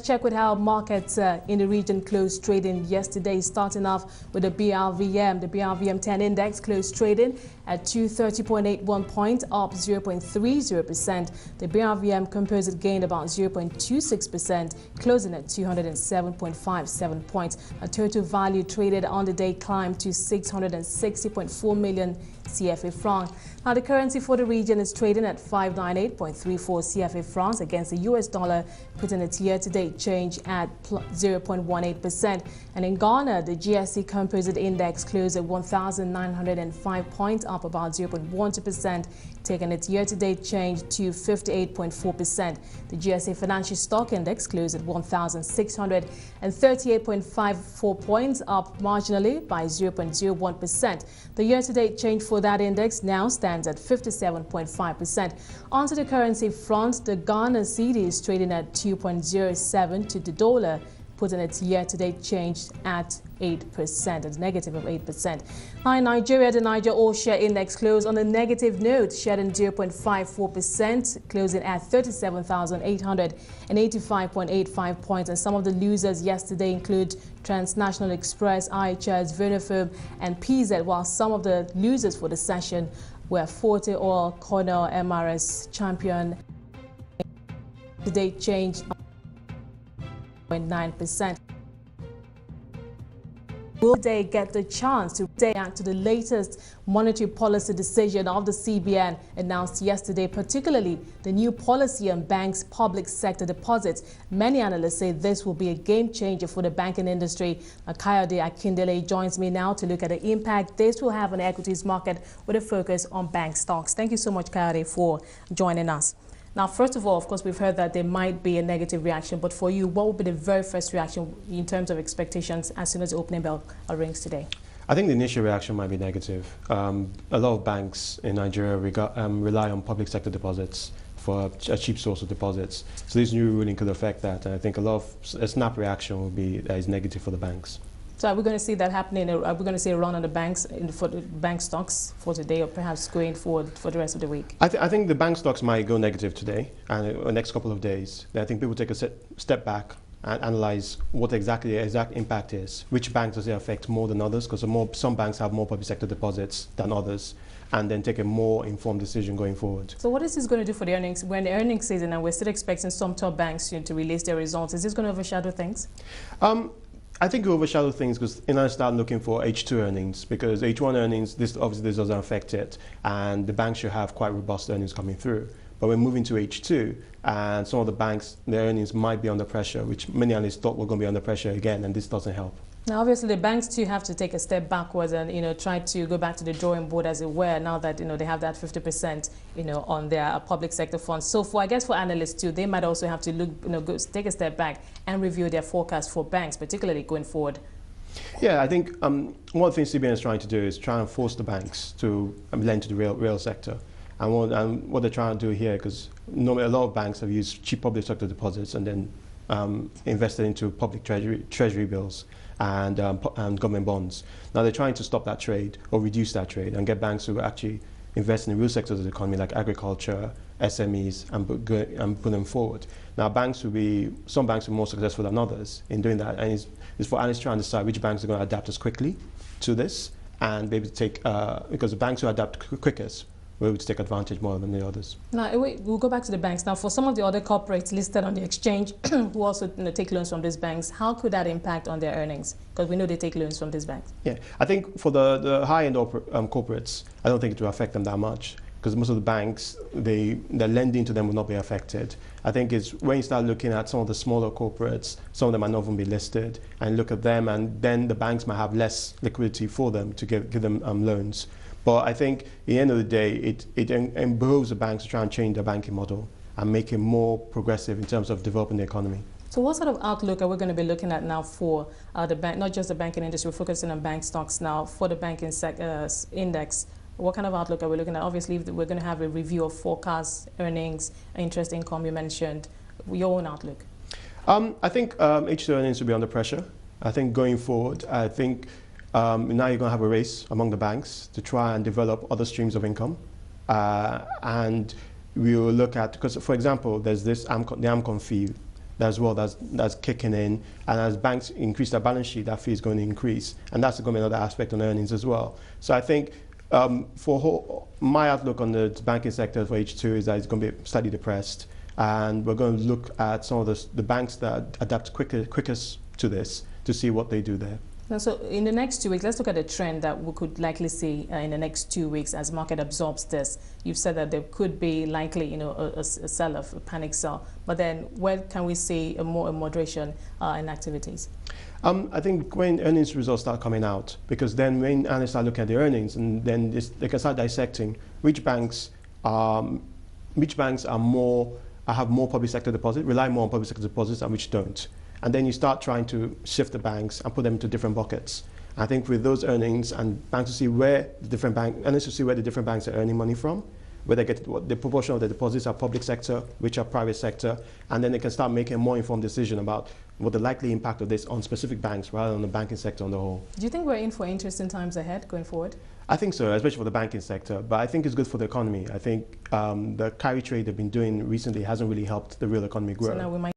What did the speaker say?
check with how markets in the region closed trading yesterday, starting off with the BRVM. The BRVM 10 index closed trading at 230.81 points, up 0.30%. The BRVM composite gained about 0.26%, closing at 207.57 points. A total value traded on the day climbed to 660.4 million CFA francs. Now, the currency for the region is trading at 598.34 CFA francs against the US dollar, putting its year-to-date change at 0.18%. And in Ghana, the GSE Composite Index closed at 1,905 points, up about 0.12%, taking its year-to-date change to 58.4%. The GSA Financial Stock Index closed at 1,638.54 points, up marginally by 0.01%. The year-to-date change for that index now stands at 57.5%. Onto the currency front, the Ghana cedi is trading at 2.07 to the dollar, putting its year-to-date change at 8%, a negative of 8%. Now in Nigeria, the Niger All Share Index closed on a negative note, shedding 0.54%, closing at 37,885.85 points. And some of the losers yesterday include Transnational Express, IHS, Vodafone, and PZ, while some of the losers for the session were Forte Oil, Cornell, MRS, Champion. Today change 0.9%. Will they get the chance to react to the latest monetary policy decision of the CBN announced yesterday, particularly the new policy on banks' public sector deposits? Many analysts say this will be a game changer for the banking industry. Kayode Akindele joins me now to look at the impact this will have on the equities market with a focus on bank stocks. Thank you so much, Kayode, for joining us. Now, first of all, of course, we've heard that there might be a negative reaction, but for you, what would be the very first reaction in terms of expectations as soon as the opening bell rings today? I think the initial reaction might be negative. A lot of banks in Nigeria rely on public sector deposits for a cheap source of deposits. So this new ruling could affect that. And I think a snap reaction will be that is negative for the banks. So are we going to see that happening? Are we going to see a run on the banks for the bank stocks for today, or perhaps going forward for the rest of the week? I think the bank stocks might go negative today and the next couple of days. I think people take a step back and analyze what exactly the exact impact is. Which banks does it affect more than others? Because some banks have more public sector deposits than others, and then take a more informed decision going forward. So what is this going to do for the earnings? We're in the earnings season and we're still expecting some top banks to release their results. Is this going to overshadow things? I think it will overshadow things because I start looking for H2 earnings, because H1 earnings, this doesn't affect it, and the banks should have quite robust earnings coming through. But we're moving to H2, and some of the banks, their earnings might be under pressure, which many analysts thought were going to be under pressure again, and this doesn't help. Now, obviously, the banks too have to take a step backwards and try to go back to the drawing board, as it were. Now that they have that 50% on their public sector funds. So I guess for analysts too, they might also have to look take a step back and review their forecast for banks, particularly going forward. Yeah, I think one of the things CBN is trying to do is try and force the banks to lend to the real sector. And what they're trying to do here, because normally a lot of banks have used cheap public sector deposits and then invested into public treasury bills and government bonds. Now they're trying to stop that trade or reduce that trade and get banks to actually invest in the real sectors of the economy, like agriculture, SMEs, and put them forward. Now some banks are more successful than others in doing that, and it's for analysts trying to decide which banks are going to adapt as quickly to this and be able to take, because the banks who adapt quickest we're able to take advantage more than the others. Now, we'll go back to the banks. Now, for some of the other corporates listed on the exchange who also take loans from these banks, how could that impact on their earnings? Because we know they take loans from these banks. Yeah, I think for the high-end corporates, I don't think it will affect them that much, because most of the banks, their lending to them will not be affected. I think it's when you start looking at some of the smaller corporates, some of them might not even be listed, and look at them, and then the banks might have less liquidity for them to give them loans. But I think at the end of the day, it behooves the banks to try and change their banking model and make it more progressive in terms of developing the economy. So what sort of outlook are we going to be looking at now for the bank, not just the banking industry, we're focusing on bank stocks now for the banking index? What kind of outlook are we looking at? Obviously, we're going to have a review of forecasts, earnings, interest income you mentioned. Your own outlook? I think H2 earnings will be under pressure. I think going forward, now you're going to have a race among the banks to try and develop other streams of income. And we will look at, because for example, there's this the AMCON fee as well that's kicking in. And as banks increase their balance sheet, that fee is going to increase. And that's going to be another aspect on earnings as well. So I think my outlook on the banking sector for H2 is that it's going to be slightly depressed. And we're going to look at some of the banks that adapt quickest to this to see what they do there. Now, so in the next 2 weeks, let's look at the trend that we could likely see in the next 2 weeks as market absorbs this. You've said that there could be likely, a sell-off, a panic sell. But then where can we see a moderation in activities? I think when earnings results start coming out, because then when analysts start looking at the earnings, and then they can start dissecting which banks have more public sector deposit, rely more on public sector deposits, and which don't. And then you start trying to shift the banks and put them into different buckets. I think with those earnings, and banks to see where the different banks are earning money from, where they get what the proportion of the deposits are public sector, which are private sector, and then they can start making a more informed decision about what the likely impact of this on specific banks rather than the banking sector on the whole. Do you think we're in for interesting times ahead going forward? I think so, especially for the banking sector, but I think it's good for the economy. I think the carry trade they've been doing recently hasn't really helped the real economy grow. So now we might